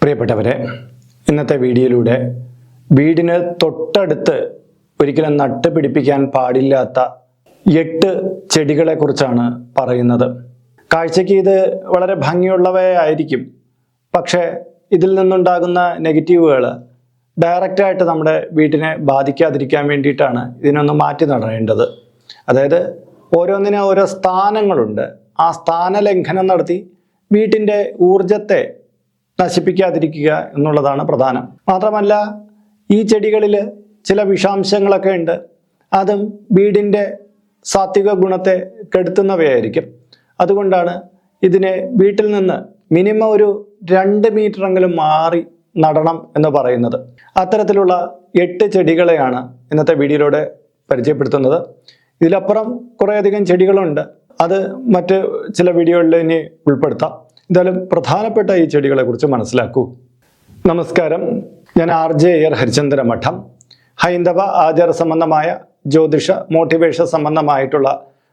പ്രിയപ്പെട്ടവരെ, ഇന്നത്തെ വീഡിയോയിലൂടെ വീടിന് തൊട്ടടുത്ത് ഒരിക്കലും നട്ടുപിടിപ്പിക്കാൻ പാടില്ലാത്ത 8 ചെടികളെക്കുറിച്ചാണ് പറയുന്നത്. കാഴ്ചയ്ക്ക് ഇത് വളരെ ഭംഗിയുള്ളവയായിരിക്കും. പക്ഷേ ഇതിൽ നിന്നുണ്ടാകുന്ന നെഗറ്റീവുകൾ ഡയറക്റ്റായിട്ട് നമ്മുടെ വീട്ടിനെ ബാധിക്കാതിരിക്കാൻ വേണ്ടിയിട്ടാണ് ഇതിനൊന്ന് മാറ്റി നടേണ്ടത്. അതായത് ഓരോന്നിനും ഓരോ സ്ഥാനങ്ങളുണ്ട്. ആ സ്ഥാനലംഘനം നടത്തി വീട്ടിൻ്റെ ഊർജത്തെ നശിപ്പിക്കാതിരിക്കുക എന്നുള്ളതാണ് പ്രധാനം. മാത്രമല്ല, ഈ ചെടികളിൽ ചില വിഷാംശങ്ങളൊക്കെ ഉണ്ട്. അതും വീടിൻ്റെ സാത്വിക ഗുണത്തെ കെടുത്തുന്നവയായിരിക്കും. അതുകൊണ്ടാണ് ഇതിനെ വീട്ടിൽ നിന്ന് മിനിമം ഒരു 2 മീറ്ററെങ്കിലും മാറി നടണം എന്ന് പറയുന്നത്. അത്തരത്തിലുള്ള 8 ചെടികളെയാണ് ഇന്നത്തെ വീഡിയോയിലൂടെ പരിചയപ്പെടുത്തുന്നത്. ഇതിലപ്പുറം കുറേയധികം ചെടികളുണ്ട്. അത് മറ്റ് ചില വീഡിയോകളിൽ ഇനി ഉൾപ്പെടുത്താം. എന്തായാലും പ്രധാനപ്പെട്ട ഈ ചെടികളെ കുറിച്ച് മനസ്സിലാക്കൂ. നമസ്കാരം, ഞാൻ RJ ഹരിചന്ദ്ര മഠം. ഹൈന്ദവ ആചാര സംബന്ധമായ ജ്യോതിഷ മോട്ടിവേഷൻ സംബന്ധമായിട്ടുള്ള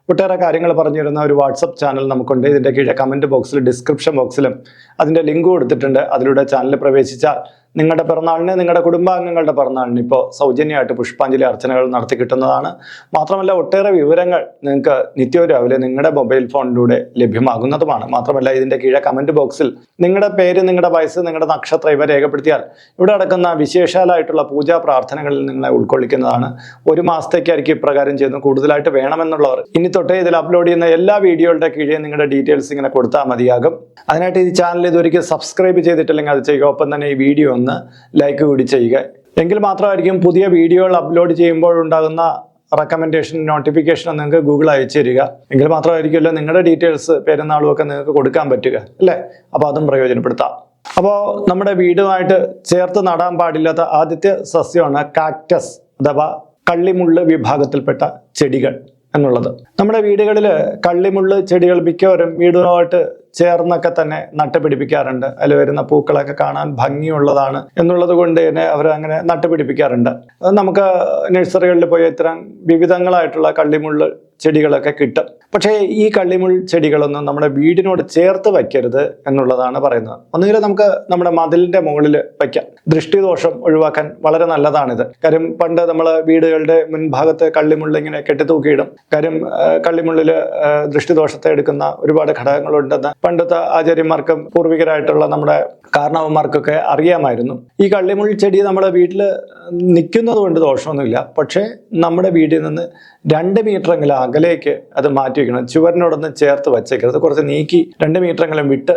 ഒട്ടേറെ കാര്യങ്ങൾ പറഞ്ഞു തരുന്ന ഒരു വാട്സപ്പ് ചാനൽ നമുക്കുണ്ട്. ഇതിൻ്റെ കീഴെ കമൻറ്റ് ബോക്സിലും ഡിസ്ക്രിപ്ഷൻ ബോക്സിലും അതിൻ്റെ ലിങ്ക് കൊടുത്തിട്ടുണ്ട്. അതിലൂടെ ചാനൽ പ്രവേശിച്ചാൽ നിങ്ങളുടെ പിറന്നാളിന്, നിങ്ങളുടെ കുടുംബാംഗങ്ങളുടെ പിറന്നാളിന് ഇപ്പോൾ സൗജന്യമായിട്ട് പുഷ്പാഞ്ജലി അർച്ചനകൾ നടത്തി കിട്ടുന്നതാണ്. മാത്രമല്ല, ഒട്ടേറെ വിവരങ്ങൾ നിങ്ങൾക്ക് നിത്യവും രാവിലെ നിങ്ങളുടെ മൊബൈൽ ഫോണിലൂടെ ലഭ്യമാകുന്നതുമാണ്. മാത്രമല്ല, ഇതിൻ്റെ കീഴെ കമൻറ്റ് ബോക്സിൽ നിങ്ങളുടെ പേര്, നിങ്ങളുടെ വയസ്സ്, നിങ്ങളുടെ നക്ഷത്രം ഇവ രേഖപ്പെടുത്തിയാൽ ഇവിടെ നടക്കുന്ന വിശേഷാലായിട്ടുള്ള പൂജാ പ്രാർത്ഥനകളിൽ നിങ്ങളെ ഉൾക്കൊള്ളിക്കുന്നതാണ്. 1 മാസത്തേക്കായിരിക്കും ഇപ്രകാരം ചെയ്യുന്നത്. കൂടുതലായിട്ട് വേണമെന്നുള്ളവർ ഇനി തൊട്ടേ ഇതിൽ അപ്ലോഡ് ചെയ്യുന്ന എല്ലാ വീഡിയോകളുടെ കീഴേ നിങ്ങളുടെ ഡീറ്റെയിൽസ് ഇങ്ങനെ കൊടുത്താൽ മതിയാകും. അതിനായിട്ട് ഈ ചാനൽ ഇതൊരിക്കൽ സബ്സ്ക്രൈബ് ചെയ്തിട്ടില്ലെങ്കിൽ അത് ചെയ്യുക. ഒപ്പം തന്നെ ഈ വീഡിയോ ഒന്ന് ലൈക്ക് കൂടി ചെയ്യുക. എങ്കിൽ മാത്രമായിരിക്കും പുതിയ വീഡിയോകൾ അപ്ലോഡ് ചെയ്യുമ്പോൾ ഉണ്ടാകുന്ന റെക്കമെൻഡേഷൻ നോട്ടിഫിക്കേഷൻ നിങ്ങൾക്ക് ഗൂഗിൾ അയച്ചു തരിക. എങ്കിൽ മാത്രമായിരിക്കുമല്ലോ നിങ്ങളുടെ ഡീറ്റെയിൽസ്, പേരുന്നാളും ഒക്കെ നിങ്ങൾക്ക് കൊടുക്കാൻ പറ്റുക, അല്ലേ? അപ്പോൾ അതും പ്രയോജനപ്പെടുത്താം. അപ്പോൾ നമ്മുടെ വീടുമായിട്ട് ചേർത്ത് നടാൻ പാടില്ലാത്ത ആദ്യത്തെ സസ്യമാണ് കാക്ടസ് അഥവാ കള്ളിമുള്ള് വിഭാഗത്തിൽപ്പെട്ട ചെടികൾ എന്നുള്ളത്. നമ്മുടെ വീടുകളിൽ കള്ളിമുള്ള് ചെടികൾ മിക്കവരും വീടുമായിട്ട് ചേർന്നൊക്കെ തന്നെ നട്ടുപിടിപ്പിക്കാറുണ്ട്. അതിൽ വരുന്ന പൂക്കളൊക്കെ കാണാൻ ഭംഗിയുള്ളതാണ് എന്നുള്ളത് കൊണ്ട് തന്നെ അവർ അങ്ങനെ നട്ടുപിടിപ്പിക്കാറുണ്ട്. നമുക്ക് നഴ്സറികളിൽ പോയി ഇത്തരം വിവിധങ്ങളായിട്ടുള്ള കള്ളിമുള്ള് ചെടികളൊക്കെ കിട്ടും. പക്ഷേ ഈ കള്ളിമുൾ ചെടികളൊന്നും നമ്മുടെ വീടിനോട് ചേർത്ത് വയ്ക്കരുത് എന്നുള്ളതാണ് പറയുന്നത്. ഒന്നുകിൽ നമുക്ക് നമ്മുടെ മതിലിന്റെ മുകളിൽ വയ്ക്കാം. ദൃഷ്ടിദോഷം ഒഴിവാക്കാൻ വളരെ നല്ലതാണിത്. കാര്യം പണ്ട് നമ്മൾ വീടുകളുടെ മുൻഭാഗത്ത് കള്ളിമുള്ള ഇങ്ങനെ കെട്ടിത്തൂക്കിയിടും. കാര്യം കള്ളിമുള്ളിൽ ദൃഷ്ടിദോഷത്തെ എടുക്കുന്ന ഒരുപാട് ഘടകങ്ങളുണ്ടെന്ന് പണ്ടത്തെ ആചാര്യന്മാർക്കും പൂർവികരായിട്ടുള്ള നമ്മുടെ കാരണവന്മാർക്കൊക്കെ അറിയാമായിരുന്നു. ഈ കള്ളിമുൾ ചെടി നമ്മുടെ വീട്ടിൽ നിൽക്കുന്നത് കൊണ്ട് ദോഷമൊന്നുമില്ല. പക്ഷേ നമ്മുടെ വീട്ടിൽ നിന്ന് 2 മീറ്ററെങ്കിലും അകലേക്ക് അത് മാറ്റി വയ്ക്കണം. ചുവരിനോടൊന്ന് ചേർത്ത് വച്ചേക്കരുത്. കുറച്ച് നീക്കി 2 മീറ്ററെങ്കിലും വിട്ട്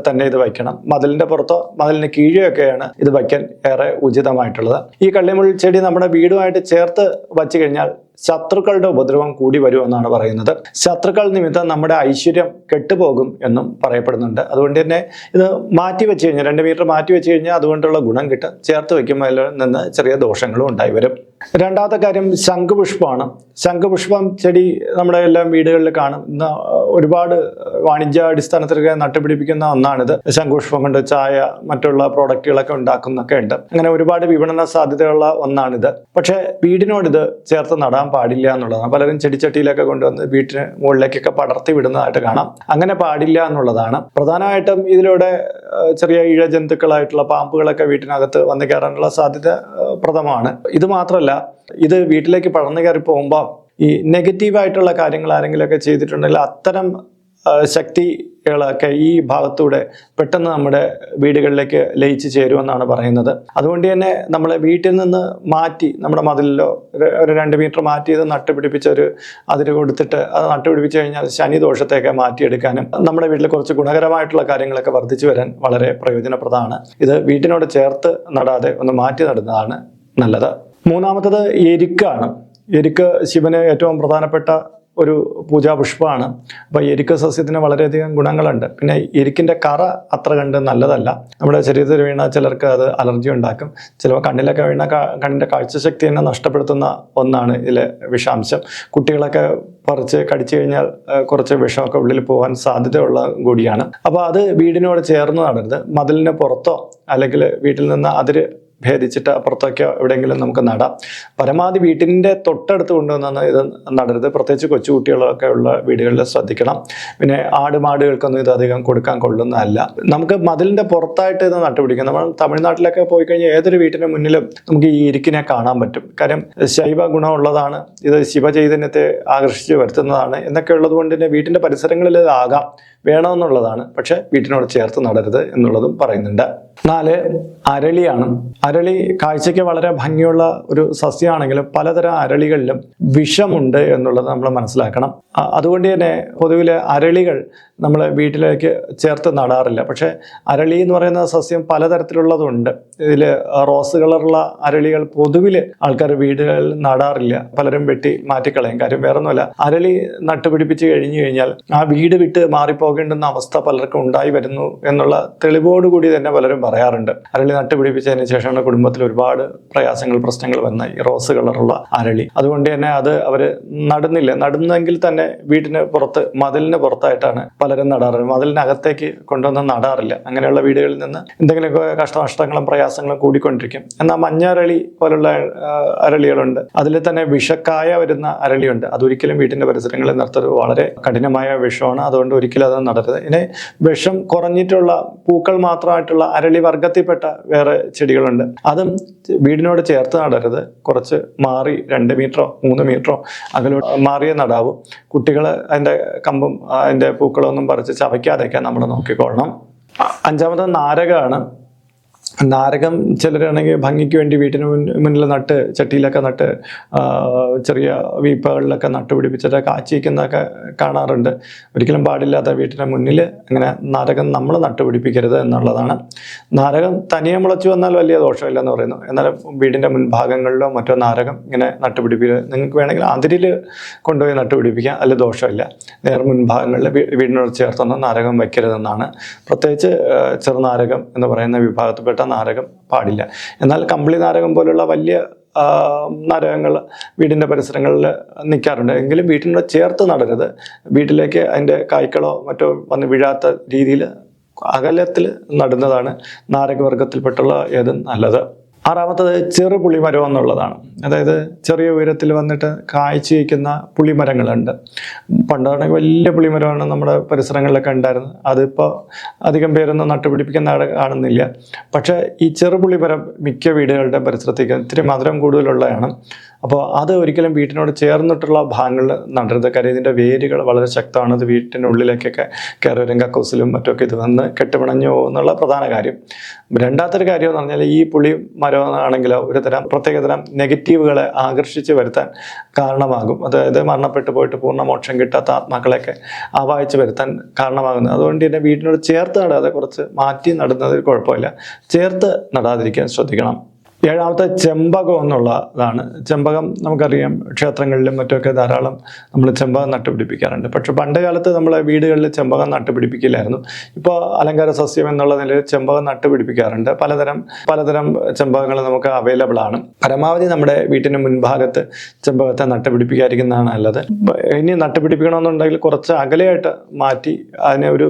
തന്നെ ഇത് വയ്ക്കണം. മതിലിന്റെ പുറത്തോ മതിലിന് കീഴെയൊക്കെയാണ് ഇത് വയ്ക്കാൻ ഏറെ ഉചിതമായിട്ടുള്ളത്. ഈ കള്ളിമുൾ ചെടി നമ്മുടെ വീടുമായിട്ട് ചേർത്ത് വച്ചു കഴിഞ്ഞാൽ ശത്രുക്കളുടെ ഉപദ്രവം കൂടി വരുമെന്നാണ് പറയുന്നത്. ശത്രുക്കൾ നിമിത്തം നമ്മുടെ ഐശ്വര്യം കെട്ടുപോകും എന്നും പറയപ്പെടുന്നുണ്ട്. അതുകൊണ്ട് തന്നെ ഇത് മാറ്റി വെച്ച് കഴിഞ്ഞാൽ 2 മീറ്റർ മാറ്റി വെച്ച് കഴിഞ്ഞാൽ അതുകൊണ്ടുള്ള ഗുണം കിട്ടും. ചേർത്ത് വെക്കുമ്പോൾ നിന്ന് ചെറിയ ദോഷങ്ങളും ഉണ്ടായി വരും. രണ്ടാമത്തെ കാര്യം ശംഖുപുഷ്പമാണ്. ശംഖുപുഷ്പം ചെടി നമ്മുടെ എല്ലാം വീടുകളിൽ കാണും. ഇന്ന് ഒരുപാട് വാണിജ്യാടിസ്ഥാനത്തിലൊക്കെ നട്ടുപിടിപ്പിക്കുന്ന ഒന്നാണിത്. ശംഖുപുഷ്പം കൊണ്ട് ചായ, മറ്റുള്ള പ്രോഡക്റ്റുകളൊക്കെ ഉണ്ടാക്കുന്നൊക്കെ ഉണ്ട്. അങ്ങനെ ഒരുപാട് വിപണന സാധ്യതയുള്ള ഒന്നാണിത്. പക്ഷേ വീടിനോട് ഇത് ചേർത്ത് നടാൻ പാടില്ല എന്നുള്ളതാണ്. പലരും ചെടിച്ചട്ടിയിലൊക്കെ കൊണ്ടുവന്ന് വീട്ടിന് മുകളിലേക്കൊക്കെ പടർത്തി വിടുന്നതായിട്ട് കാണാം. അങ്ങനെ പാടില്ല എന്നുള്ളതാണ്. പ്രധാനമായിട്ടും ഇതിലൂടെ ചെറിയ ഇഴജന്തുക്കളായിട്ടുള്ള പാമ്പുകളൊക്കെ വീട്ടിനകത്ത് വന്നു കയറാനുള്ള സാധ്യത പ്രഥമമാണ്. ഇത് മാത്രമല്ല, ഇത് വീട്ടിലേക്ക് പടർന്നു കയറി പോകുമ്പോൾ ഈ നെഗറ്റീവായിട്ടുള്ള കാര്യങ്ങൾ ആരെങ്കിലുമൊക്കെ ചെയ്തിട്ടുണ്ടെങ്കിൽ അത്തരം ശക്തികളൊക്കെ ഈ ഭാഗത്തൂടെ പെട്ടെന്ന് നമ്മുടെ വീടുകളിലേക്ക് ലയിച്ച് ചേരുമെന്നാണ് പറയുന്നത്. അതുകൊണ്ട് തന്നെ നമ്മൾ വീട്ടിൽ നിന്ന് മാറ്റി നമ്മുടെ മതിലിലോ ഒരു 2 മീറ്റർ മാറ്റി ഇത് നട്ടുപിടിപ്പിച്ച ഒരു അതിര് കൊടുത്തിട്ട് അത് നട്ടുപിടിപ്പിച്ചു കഴിഞ്ഞാൽ ശനി ദോഷത്തെയൊക്കെ മാറ്റിയെടുക്കാനും നമ്മുടെ വീട്ടിൽ കുറച്ച് ഗുണകരമായിട്ടുള്ള കാര്യങ്ങളൊക്കെ വർദ്ധിച്ചു വരാൻ വളരെ പ്രയോജനപ്രദമാണ്. ഇത് വീട്ടിനോട് ചേർത്ത് നടാതെ ഒന്ന് മാറ്റി നടുന്നതാണ് നല്ലത്. മൂന്നാമത്തത് എരിക്കാണ്. എരിക്ക് ശിവന് ഏറ്റവും പ്രധാനപ്പെട്ട ഒരു പൂജാപുഷ്പമാണ്. അപ്പോൾ എരിക്ക് സസ്യത്തിന് വളരെയധികം ഗുണങ്ങളുണ്ട്. പിന്നെ എരിക്കിൻ്റെ കറ അത്ര കണ്ട് നല്ലതല്ല. നമ്മുടെ ശരീരത്തിൽ വീണ ചിലർക്ക് അത് അലർജി ഉണ്ടാക്കും. ചിലപ്പോൾ കണ്ണിലൊക്കെ വീണ കണ്ണിൻ്റെ കാഴ്ചശക്തി തന്നെ നഷ്ടപ്പെടുത്തുന്ന ഒന്നാണ് ഇതിലെ വിഷാംശം. കുട്ടികളൊക്കെ പറിച്ച് കടിച്ചു കഴിഞ്ഞാൽ കുറച്ച് വിഷമൊക്കെ ഉള്ളിൽ പോകാൻ സാധ്യതയുള്ള കൂടിയാണ്. അപ്പോൾ അത് വീടിനോട് ചേർന്ന് നടരുത്. മതിലിന് പുറത്തോ അല്ലെങ്കിൽ വീട്ടിൽ നിന്ന് അതിര് ഭേദിച്ചിട്ട് അപ്പുറത്തൊക്കെ എവിടെയെങ്കിലും നമുക്ക് നടാം. പരമാവധി വീട്ടിൻ്റെ തൊട്ടടുത്ത് കൊണ്ടുവന്നാണ് ഇത് നടരുത്. പ്രത്യേകിച്ച് കൊച്ചുകുട്ടികളൊക്കെ ഉള്ള വീടുകളിൽ ശ്രദ്ധിക്കണം. പിന്നെ ആടുമാടുകൾക്കൊന്നും ഇത് അധികം കൊടുക്കാൻ കൊള്ളുന്നതല്ല. നമുക്ക് മതിലിൻ്റെ പുറത്തായിട്ട് ഇത് നട്ടുപിടിക്കാം. നമ്മൾ തമിഴ്നാട്ടിലൊക്കെ പോയി കഴിഞ്ഞാൽ ഏതൊരു വീട്ടിൻ്റെ മുന്നിലും നമുക്ക് ഈ ഇരിക്കിനെ കാണാൻ പറ്റും. കാര്യം ശൈവ ഗുണമുള്ളതാണ്, ഇത് ശിവചൈതന്യത്തെ ആകർഷിച്ച് വരുത്തുന്നതാണ് എന്നൊക്കെ ഉള്ളത് കൊണ്ട് തന്നെ വീട്ടിൻ്റെ പരിസരങ്ങളിൽ ആകാം, വേണമെന്നുള്ളതാണ്. പക്ഷെ വീട്ടിനോട് ചേർത്ത് നടരുത് എന്നുള്ളതും പറയുന്നുണ്ട്. 4 അരളിയാണ്. അരളി കാഴ്ചയ്ക്ക് വളരെ ഭംഗിയുള്ള ഒരു സസ്യമാണെങ്കിലും പലതരം അരളികളിലും വിഷമുണ്ട് എന്നുള്ളത് നമ്മൾ മനസ്സിലാക്കണം. അതുകൊണ്ട് തന്നെ പൊതുവിൽ അരളികൾ നമ്മൾ വീട്ടിലേക്ക് ചേർത്ത് നടാറില്ല. പക്ഷെ അരളി എന്ന് പറയുന്ന സസ്യം പലതരത്തിലുള്ളതുണ്ട്. ഇതിൽ റോസ് കളറുള്ള അരളികൾ പൊതുവിൽ ആൾക്കാർ വീടുകളിൽ നടാറില്ല, പലരും വെട്ടി മാറ്റിക്കളയും. കാര്യം വേറൊന്നുമല്ല, അരളി നട്ടുപിടിപ്പിച്ച് കഴിഞ്ഞു കഴിഞ്ഞാൽ ആ വീട് വിട്ട് മാറിപ്പോകേണ്ടുന്ന അവസ്ഥ പലർക്കും ഉണ്ടായി വരുന്നു എന്നുള്ള തെളിവോടുകൂടി തന്നെ പലരും പറയാറുണ്ട്. അരളി നട്ടുപിടിപ്പിച്ചതിന് ശേഷമാണ് കുടുംബത്തിൽ ഒരുപാട് പ്രയാസങ്ങൾ, പ്രശ്നങ്ങൾ വന്ന ഈ റോസ് കളറുള്ള അരളി. അതുകൊണ്ട് തന്നെ അത് അവര് നടുന്നില്ല. നടുന്നെങ്കിൽ തന്നെ വീടിന് പുറത്ത്, മതിലിന് പുറത്തായിട്ടാണ് പലരും നടാറ്. മതിലിനകത്തേക്ക് കൊണ്ടുവന്ന് നടാറില്ല. അങ്ങനെയുള്ള വീടുകളിൽ നിന്ന് എന്തെങ്കിലുമൊക്കെ കഷ്ടനഷ്ടങ്ങളും പ്രയാസങ്ങളും കൂടിക്കൊണ്ടിരിക്കും. എന്നാൽ മഞ്ഞരളി പോലുള്ള അരളികളുണ്ട്. അതിൽ തന്നെ വിഷക്കായ വരുന്ന അരളിയുണ്ട്. അതൊരിക്കലും വീട്ടിന്റെ പരിസരങ്ങളിൽ നിർത്തരുത്. വളരെ കഠിനമായ വിഷമാണ്. അതുകൊണ്ട് ഒരിക്കലും അത് നടരുത്. ഇനി വിഷം കുറഞ്ഞിട്ടുള്ള പൂക്കൾ മാത്രമായിട്ടുള്ള അരളി വർഗത്തിൽപ്പെട്ട വേറെ ചെടികളുണ്ട്. അതും വീടിനോട് ചേർത്ത് നടരുത്. കുറച്ച് മാറി 2 മീറ്ററോ 3 മീറ്ററോ അകലോട്ട് മാറിയേ നടാവൂ. കുട്ടികൾ അതിൻ്റെ കമ്പും അതിൻ്റെ പൂക്കളൊന്നും പറിച്ച് ചവയ്ക്കാതെയൊക്കെ നമ്മൾ നോക്കിക്കൊള്ളണം. 5ാമത് നാരകമാണ്. നാരകം ചിലരാണെങ്കിൽ ഭംഗിക്ക് വേണ്ടി വീട്ടിന് മുന്നിൽ നട്ട്, ചട്ടിയിലൊക്കെ നട്ട്, ചെറിയ വീപ്പകളിലൊക്കെ നട്ടുപിടിപ്പിച്ചിട്ട് കാച്ചിക്കുന്നതൊക്കെ കാണാറുണ്ട്. ഒരിക്കലും പാടില്ലാത്ത വീട്ടിൻ്റെ മുന്നിൽ അങ്ങനെ നാരകം നമ്മൾ നട്ടുപിടിപ്പിക്കരുത് എന്നുള്ളതാണ്. നാരകം തനിയെ മുളച്ചു വന്നാൽ വലിയ ദോഷമില്ലെന്ന് പറയുന്നു. എന്നാൽ വീടിൻ്റെ മുൻഭാഗങ്ങളിലോ മറ്റോ നാരകം ഇങ്ങനെ നട്ടുപിടിപ്പിക്കുക. നിങ്ങൾക്ക് വേണമെങ്കിൽ അതിരിൽ കൊണ്ടുപോയി നട്ടുപിടിപ്പിക്കാം, അതിൽ ദോഷമില്ല. നേർ മുൻഭാഗങ്ങളിൽ വീടിനോട് ചേർത്തൊന്നും നാരകം വയ്ക്കരുതെന്നാണ്. പ്രത്യേകിച്ച് ചെറുനാരകം എന്ന് പറയുന്ന വിഭാഗത്തിൽപ്പെട്ട നാരകം പാടില്ല. എന്നാൽ കമ്പിളി നാരകം പോലുള്ള വലിയ നാരകങ്ങൾ വീടിൻ്റെ പരിസരങ്ങളിൽ നിൽക്കാറുണ്ട്. എങ്കിലും വീട്ടിനോട് ചേർത്ത് നടരുത്. വീട്ടിലേക്ക് അതിൻ്റെ കായ്ക്കളോ മറ്റോ വന്ന് വീഴാത്ത രീതിയിൽ അകലത്തിൽ നടുന്നതാണ് നാരകവർഗത്തിൽപ്പെട്ടുള്ള ഏതും നല്ലത്. 6ാമത്തത് ചെറു പുളിമരം എന്നുള്ളതാണ്. അതായത് ചെറിയ ഉയരത്തിൽ വന്നിട്ട് കായ്ച്ചു വയ്ക്കുന്ന പുളിമരങ്ങളുണ്ട്. പണ്ടാണെങ്കിൽ വലിയ പുളിമരമാണ് നമ്മുടെ പരിസരങ്ങളിലൊക്കെ ഉണ്ടായിരുന്നത്. അതിപ്പോൾ അധികം പേരൊന്നും നട്ടുപിടിപ്പിക്കുന്ന കാണുന്നില്ല. പക്ഷേ ഈ ചെറുപുളിമരം മിക്ക വീടുകളുടെ പരിസരത്തേക്ക് ഇത്തിരി മധുരം കൂടുതലുള്ളതാണ്. അപ്പോൾ അത് ഒരിക്കലും വീട്ടിനോട് ചേർന്നിട്ടുള്ള ഭാഗങ്ങളിൽ നടരുത്. കാര്യം ഇതിൻ്റെ വേരുകൾ വളരെ ശക്തമാണ്. ഇത് വീട്ടിൻ്റെ ഉള്ളിലേക്കൊക്കെ കയറി വരും. കക്കൂസിലും മറ്റൊക്കെ ഇത് വന്ന് കെട്ടുപിണഞ്ഞു പോകുന്നുള്ള പ്രധാന കാര്യം. 2ാമത്തെ കാര്യം എന്ന് പറഞ്ഞാൽ ഈ പുളി മരം ആണെങ്കിൽ ഒരു തരം പ്രത്യേകതരം നെഗറ്റീവുകളെ ആകർഷിച്ച് വരുത്താൻ കാരണമാകും. അതായത് മരണപ്പെട്ടു പോയിട്ട് പൂർണ്ണമോക്ഷം കിട്ടാത്ത ആത്മാക്കളെയൊക്കെ ആവാഹിച്ച് വരുത്താൻ കാരണമാകുന്നത്. അതുകൊണ്ട് തന്നെ വീട്ടിനോട് ചേർത്ത് നടാതെ കുറച്ച് മാറ്റി നടുന്നതിൽ കുഴപ്പമില്ല. ചേർത്ത് നടാതിരിക്കാൻ ശ്രദ്ധിക്കണം. 7ാമത്തെ ചെമ്പകം എന്നുള്ളതാണ്. ചെമ്പകം നമുക്കറിയാം, ക്ഷേത്രങ്ങളിലും മറ്റുമൊക്കെ ധാരാളം നമ്മൾ ചെമ്പകം നട്ടുപിടിപ്പിക്കാറുണ്ട്. പക്ഷെ പണ്ട് കാലത്ത് നമ്മളെ വീടുകളിൽ ചെമ്പകം നട്ടുപിടിപ്പിക്കില്ലായിരുന്നു. ഇപ്പോൾ അലങ്കാര സസ്യം എന്നുള്ള നിലയിൽ ചെമ്പകം നട്ടുപിടിപ്പിക്കാറുണ്ട്. പലതരം ചെമ്പകങ്ങൾ നമുക്ക് അവൈലബിൾ ആണ്. പരമാവധി നമ്മുടെ വീട്ടിന് മുൻഭാഗത്ത് ചെമ്പകത്തെ നട്ടുപിടിപ്പിക്കാതിരിക്കുന്നതാണ് നല്ലത്. ഇനി നട്ടുപിടിപ്പിക്കണമെന്നുണ്ടെങ്കിൽ കുറച്ച് അകലെയായിട്ട് മാറ്റി അതിനെ ഒരു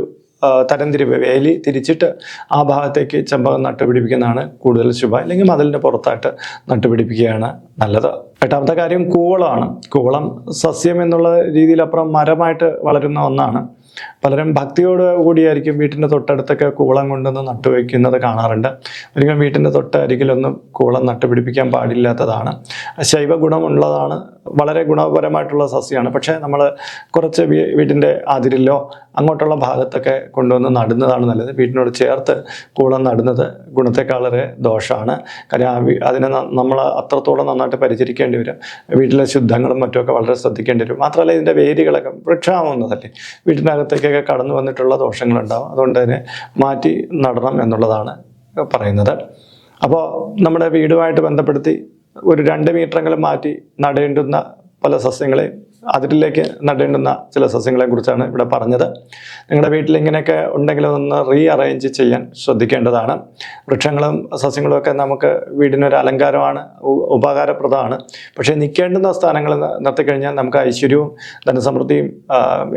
തരംതിരിവ് വേലി തിരിച്ചിട്ട് ആ ഭാഗത്തേക്ക് ചെമ്പകം നട്ടുപിടിപ്പിക്കുന്നതാണ് കൂടുതൽ ശുഭ. അല്ലെങ്കിൽ മതിലിൻ്റെ പുറത്തായിട്ട് നട്ടുപിടിപ്പിക്കുകയാണ് നല്ലത്. 8ാമത്തെ കാര്യം കൂവളമാണ്. കൂവളം സസ്യം എന്നുള്ള രീതിയിലപ്പുറം മരമായിട്ട് വളരുന്ന ഒന്നാണ്. പലരും ഭക്തിയോട് കൂടിയായിരിക്കും വീട്ടിൻ്റെ തൊട്ടടുത്തൊക്കെ കൂവളം കൊണ്ടുവന്ന് നട്ടുവയ്ക്കുന്നത് കാണാറുണ്ട്. ഒരിക്കലും വീട്ടിൻ്റെ തൊട്ടരികിലൊന്നും കൂവളം നട്ടുപിടിപ്പിക്കാൻ പാടില്ലാത്തതാണ്. ശൈവ ഗുണമുള്ളതാണ്, വളരെ ഗുണപരമായിട്ടുള്ള സസ്യമാണ്. പക്ഷേ നമ്മൾ കുറച്ച് വീട്ടിൻ്റെ അതിരിലോ അങ്ങോട്ടുള്ള ഭാഗത്തൊക്കെ കൊണ്ടുവന്ന് നടുന്നതാണ് നല്ലത്. വീട്ടിനോട് ചേർത്ത് കൂവളം നടുന്നത് ഗുണത്തെക്കാളേറെ ദോഷമാണ്. കാര്യം അതിനെ നമ്മൾ അത്രത്തോളം നന്നായിട്ട് പരിചരിക്കേണ്ടി വരും. വീട്ടിലെ ശുദ്ധങ്ങളും മറ്റുമൊക്കെ വളരെ ശ്രദ്ധിക്കേണ്ടി വരും. മാത്രമല്ല ഇതിൻ്റെ വേരുകളൊക്കെ വൃക്ഷമാവുന്നതല്ലേ, വീട്ടിനകത്തേക്കൊക്കെ കടന്നു വന്നിട്ടുള്ള ദോഷങ്ങളുണ്ടാവും. അതുകൊണ്ട് തന്നെ മാറ്റി നടണം എന്നുള്ളതാണ് പറയുന്നത്. അപ്പോൾ നമ്മുടെ വീടുമായിട്ട് ബന്ധപ്പെടുത്തി ഒരു 2 മീറ്ററെങ്കിലും മാറ്റി നടേണ്ടുന്ന പല സസ്യങ്ങളെയും അതിരിലേക്ക് നടേണ്ടുന്ന ചില സസ്യങ്ങളെ കുറിച്ചാണ് ഇവിടെ പറഞ്ഞത്. നിങ്ങളുടെ വീട്ടിൽ ഇങ്ങനെയൊക്കെ ഉണ്ടെങ്കിൽ ഒന്ന് റീഅറേഞ്ച് ചെയ്യാൻ ശ്രദ്ധിക്കേണ്ടതാണ്. വൃക്ഷങ്ങളും സസ്യങ്ങളും ഒക്കെ നമുക്ക് വീടിനൊരു അലങ്കാരമാണ്, ഉപകാരപ്രദമാണ്. പക്ഷേ നിൽക്കേണ്ടുന്ന സ്ഥാനങ്ങൾ നിർത്തിക്കഴിഞ്ഞാൽ നമുക്ക് ഐശ്വര്യവും ധനസമൃദ്ധിയും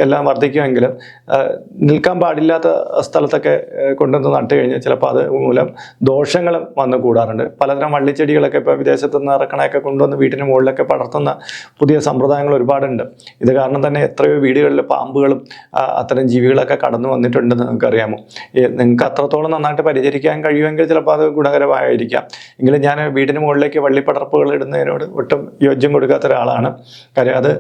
എല്ലാം വർദ്ധിക്കുമെങ്കിലും നിൽക്കാൻ പാടില്ലാത്ത സ്ഥലത്തൊക്കെ കൊണ്ടുവന്ന് നട്ട് കഴിഞ്ഞാൽ ചിലപ്പോൾ അത് മൂലം ദോഷങ്ങളും വന്നു കൂടാറുണ്ട്. പലതരം വള്ളിച്ചെടികളൊക്കെ ഇപ്പോൾ വിദേശത്ത് നിന്ന് ഇറക്കണയൊക്കെ കൊണ്ടുവന്ന് വീട്ടിന് മുകളിലൊക്കെ പടർത്തുന്ന പുതിയ സമ്പ്രദായങ്ങൾ ഒരുപാടുണ്ട്. ഇത് കാരണം തന്നെ എത്രയോ വീടുകളിൽ പാമ്പുകളും അത്തരം ജീവികളൊക്കെ കടന്നു വന്നിട്ടുണ്ടെന്ന് നിങ്ങൾക്കറിയാമോ? നിങ്ങൾക്ക് അത്രത്തോളം നന്നായിട്ട് പരിചരിക്കാൻ കഴിയുമെങ്കിൽ ചിലപ്പോൾ അത് ഗുണകരമായിരിക്കാം. എങ്കിലും ഞാൻ വീടിന് മുകളിലേക്ക് വള്ളിപ്പടർപ്പുകൾ ഇടുന്നതിനോട് ഒട്ടും യോജ്യം കൊടുക്കാത്ത ഒരാളാണ്. കാര്യം അത്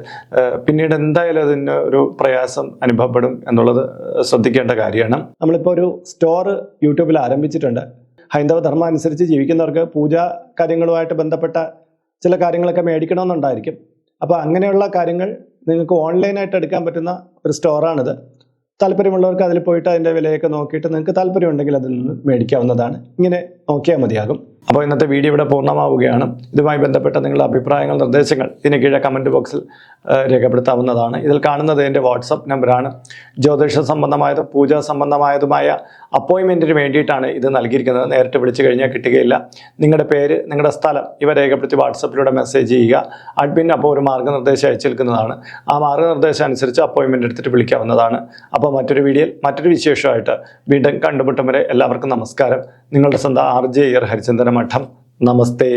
പിന്നീട് എന്തായാലും അതിന് ഒരു പ്രയാസം അനുഭവപ്പെടും എന്നുള്ളത് ശ്രദ്ധിക്കേണ്ട കാര്യമാണ്. നമ്മളിപ്പോൾ ഒരു സ്റ്റോർ യൂട്യൂബിൽ ആരംഭിച്ചിട്ടുണ്ട്. ഹൈന്ദവ ധർമ്മം അനുസരിച്ച് ജീവിക്കുന്നവർക്ക് പൂജാ കാര്യങ്ങളുമായിട്ട് ബന്ധപ്പെട്ട ചില കാര്യങ്ങളൊക്കെ മേടിക്കണമെന്നുണ്ടായിരിക്കും. അപ്പോൾ അങ്ങനെയുള്ള കാര്യങ്ങൾ നിങ്ങൾക്ക് ഓൺലൈനായിട്ട് എടുക്കാൻ പറ്റുന്ന ഒരു സ്റ്റോറാണിത്. താല്പര്യമുള്ളവർക്ക് അതിൽ പോയിട്ട് അതിൻ്റെ വിലയൊക്കെ നോക്കിയിട്ട് നിങ്ങൾക്ക് താല്പര്യമുണ്ടെങ്കിൽ അതിൽ നിന്ന് മേടിക്കാവുന്നതാണ്. ഇങ്ങനെ നോക്കിയാൽ മതിയാകും. അപ്പോൾ ഇന്നത്തെ വീഡിയോ ഇവിടെ പൂർണ്ണമാവുകയാണ്. ഇതുമായി ബന്ധപ്പെട്ട നിങ്ങളുടെ അഭിപ്രായങ്ങൾ, നിർദ്ദേശങ്ങൾ ഇതിന് കീഴെ കമൻറ്റ് ബോക്സിൽ രേഖപ്പെടുത്താവുന്നതാണ്. ഇതിൽ കാണുന്നത് എൻ്റെ വാട്സപ്പ് നമ്പറാണ്. ജ്യോതിഷ സംബന്ധമായതും പൂജാ സംബന്ധമായതുമായ അപ്പോയിൻമെൻറ്റിന് വേണ്ടിയിട്ടാണ് ഇത് നൽകിയിരിക്കുന്നത്. നേരിട്ട് വിളിച്ചു കഴിഞ്ഞാൽ കിട്ടുകയില്ല. നിങ്ങളുടെ പേര്, നിങ്ങളുടെ സ്ഥലം ഇവ രേഖപ്പെടുത്തി വാട്സപ്പിലൂടെ മെസ്സേജ് ചെയ്യുക. അഡ്മിൻ അപ്പോൾ ഒരു മാർഗ്ഗനിർദ്ദേശം അയച്ചേൽക്കുന്നതാണ്. ആ മാർഗ്ഗനിർദ്ദേശം അനുസരിച്ച് അപ്പോയിൻമെൻ്റ് എടുത്തിട്ട് വിളിക്കാവുന്നതാണ്. അപ്പോൾ മറ്റൊരു വീഡിയോയിൽ മറ്റൊരു വിശേഷമായിട്ട് വീണ്ടും കണ്ടുമുട്ടും വരെ എല്ലാവർക്കും നമസ്കാരം. നിങ്ങളുടെ സ്വന്തം RJ ഹരിചന്ദ്രൻ മഠം. നമസ്തേ.